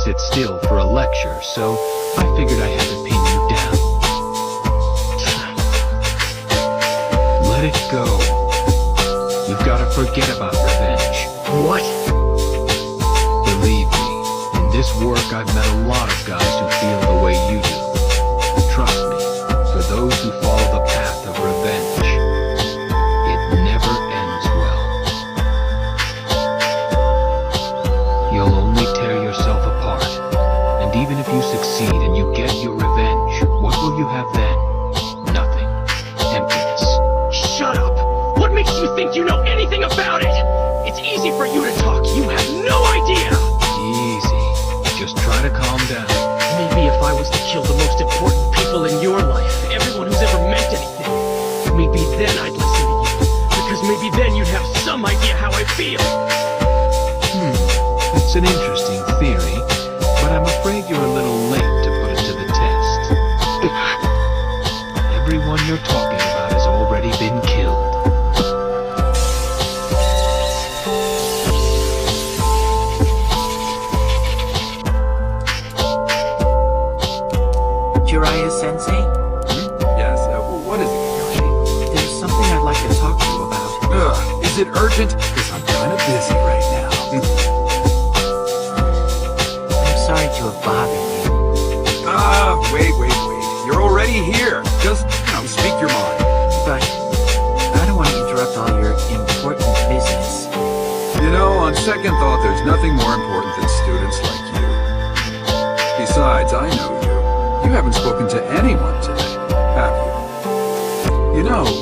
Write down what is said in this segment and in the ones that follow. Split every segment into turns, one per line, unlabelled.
sit still for a lecture, so I figured I had to pin you down. Let it go. You've got to forget about revenge.
What?
Believe me, in this work I've met a lot of guys who feel the way you do. Trust me, for those who follow the path of revenge, it never ends well. You'll only tear yourself apart, and even if you succeed and you get your revenge, what will you have then? Nothing. Emptiness.
Shut up! What makes you think you know anything about it? It's easy for you to talk, you have no idea!
Easy. Just try to calm down.
Maybe if I was to kill the most important people in your life, everyone who's ever meant anything, maybe then I'd listen to you. Because maybe then you'd have some idea how I feel.
It's an interesting theory, but I'm afraid you're a little late to put it to the test. Everyone you're talking about has already been killed.
Jiraiya-sensei?
Yes, what is it, Kakashi?
There's something I'd like to talk to you about.
Is it urgent? Because I'm kind of busy right now.
I'm sorry to have bothered you.
Wait. You're already here. Just, speak your mind.
But I don't want to interrupt all your important business.
On second thought, there's nothing more important than students like you. Besides, I know you. You haven't spoken to anyone today, have you?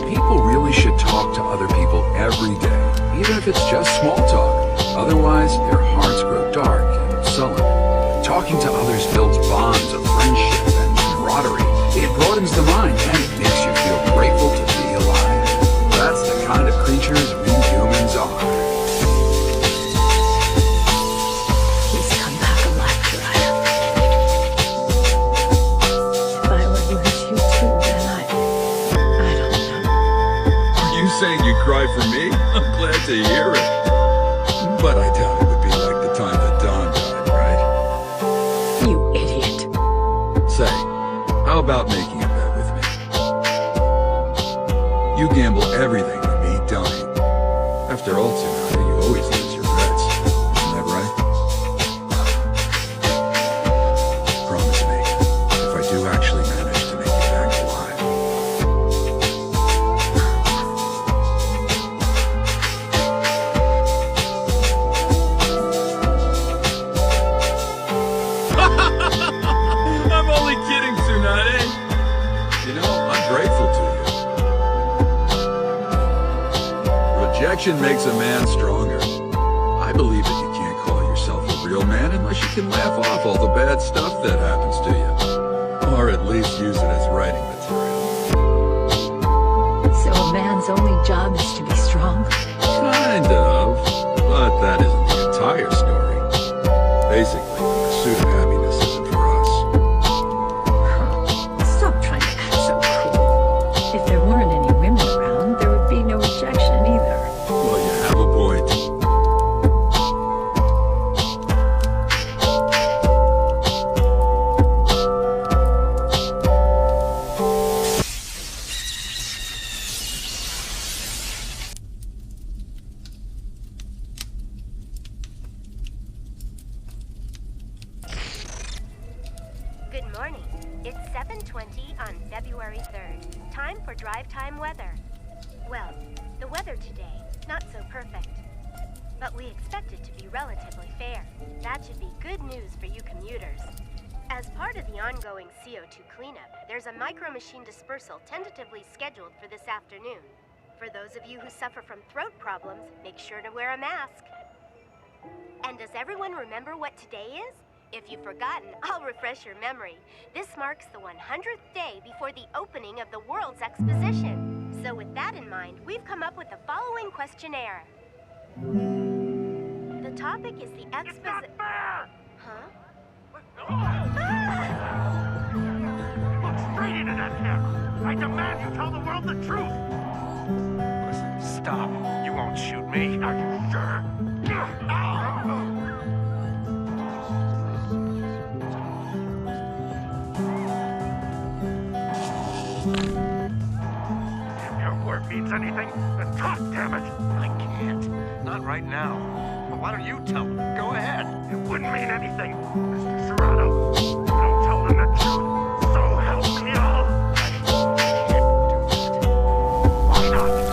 People really should talk to other people every day, even if it's just small talk. Otherwise, their hearts grow dark and sullen. Talking to others builds bonds of friendship and camaraderie. It broadens the mind and it makes you feel grateful to be alive. That's the kind of creatures we humans are.
He's come back alive, Jiraiya. If I were to lose you too, then I don't know.
Are you saying you cry for me? I'm glad to hear it. But I doubt it would be like the time that Don died, right?
You idiot.
Say, how about making a bet with me? You gamble everything on me dying. After all, Tsunade, you always lose your bets. Isn't that right? Promise me, if I do actually manage to make you back alive. I'm only kidding, Tsunade. I'm grateful to you. Rejection makes a man stronger. I believe that you can't call yourself a real man unless you can laugh off all the bad stuff that happens to you. Or at least use it as writing material.
So a man's only job is to be strong?
Kind of. But that isn't the entire story. Basically, the pursuit of happiness isn't for us.
Stop trying to act so cool. If there weren't any women around, there would be no rejection either.
Well, you have a point.
Good morning. It's 7:20 on February 3rd. Time for drive time weather. Well, the weather today, not so perfect. But we expect it to be relatively fair. That should be good news for you commuters. As part of the ongoing CO2 cleanup, there's a micro-machine dispersal tentatively scheduled for this afternoon. For those of you who suffer from throat problems, make sure to wear a mask. And does everyone remember what today is? If you've forgotten, I'll refresh your memory. This marks the 100th day before the opening of the World's Exposition. So with that in mind, we've come up with the following questionnaire. The topic is the exposition. Huh?
Look straight into that camera. I demand you tell the world the truth.
Listen, stop. You won't shoot me.
Are you sure? power means anything, then talk, damn it!
I can't. Not right now. But why don't you tell them? Go ahead.
It wouldn't mean anything, Mr. Serrano. You don't tell them the truth. So help me all. Why not?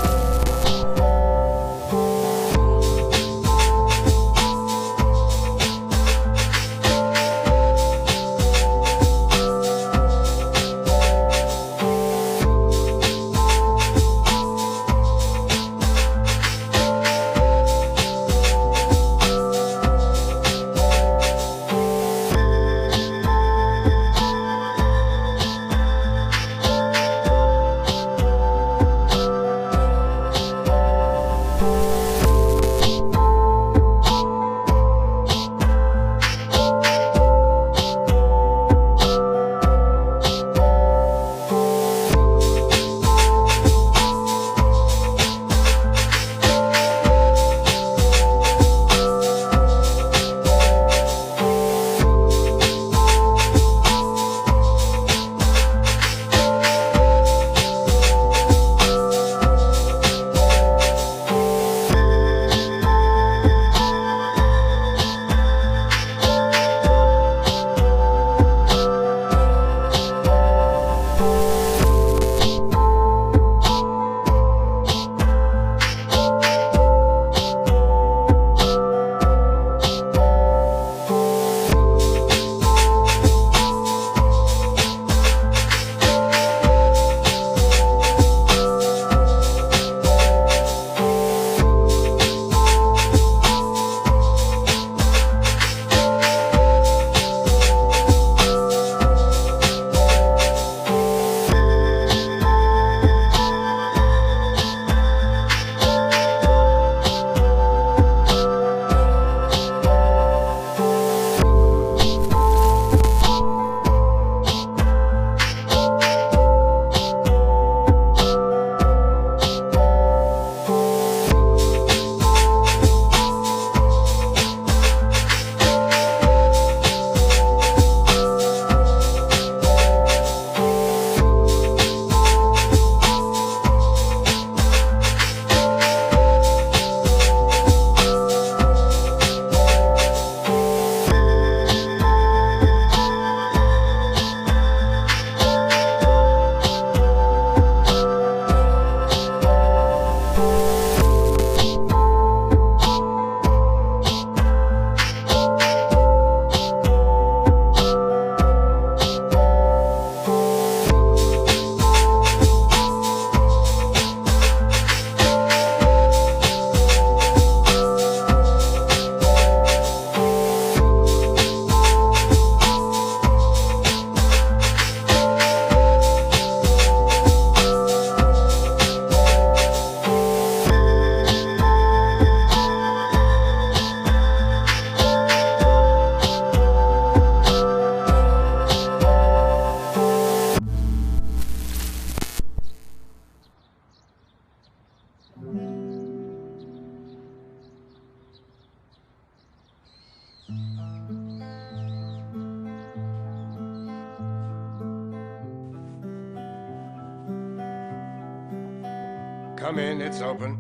Come in, it's open.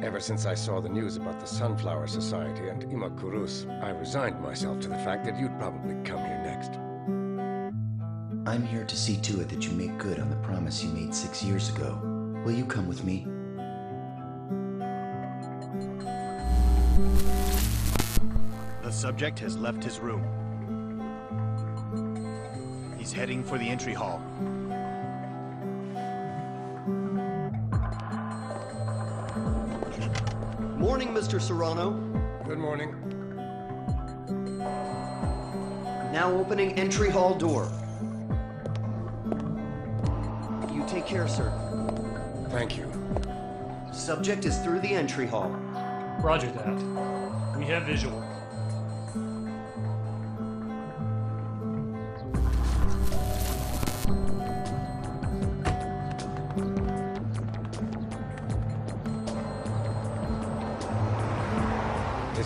Ever since I saw the news about the Sunflower Society and Imakurus, I resigned myself to the fact that you'd probably come here next.
I'm here to see to it that you make good on the promise you made 6 years ago. Will you come with me?
The subject has left his room. He's heading for the entry hall.
Morning, Mr. Serrano.
Good morning.
Now opening entry hall door. You take care, sir.
Thank you.
Subject is through the entry hall.
Roger that. We have visual.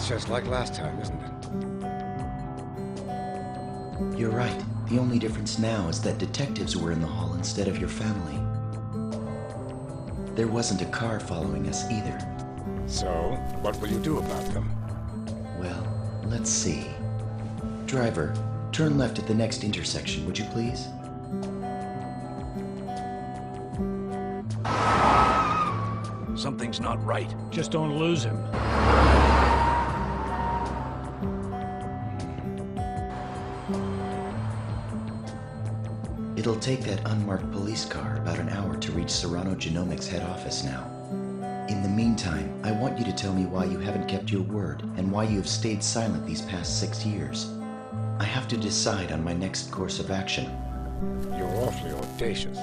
It's just like last time, isn't it?
You're right. The only difference now is that detectives were in the hall instead of your family. There wasn't a car following us either.
So, what will you do about them?
Well, let's see. Driver, turn left at the next intersection, would you please?
Something's not right.
Just don't lose him.
It'll take that unmarked police car about an hour to reach Serrano Genomics head office now. In the meantime, I want you to tell me why you haven't kept your word and why you have stayed silent these past 6 years. I have to decide on my next course of action.
You're awfully audacious.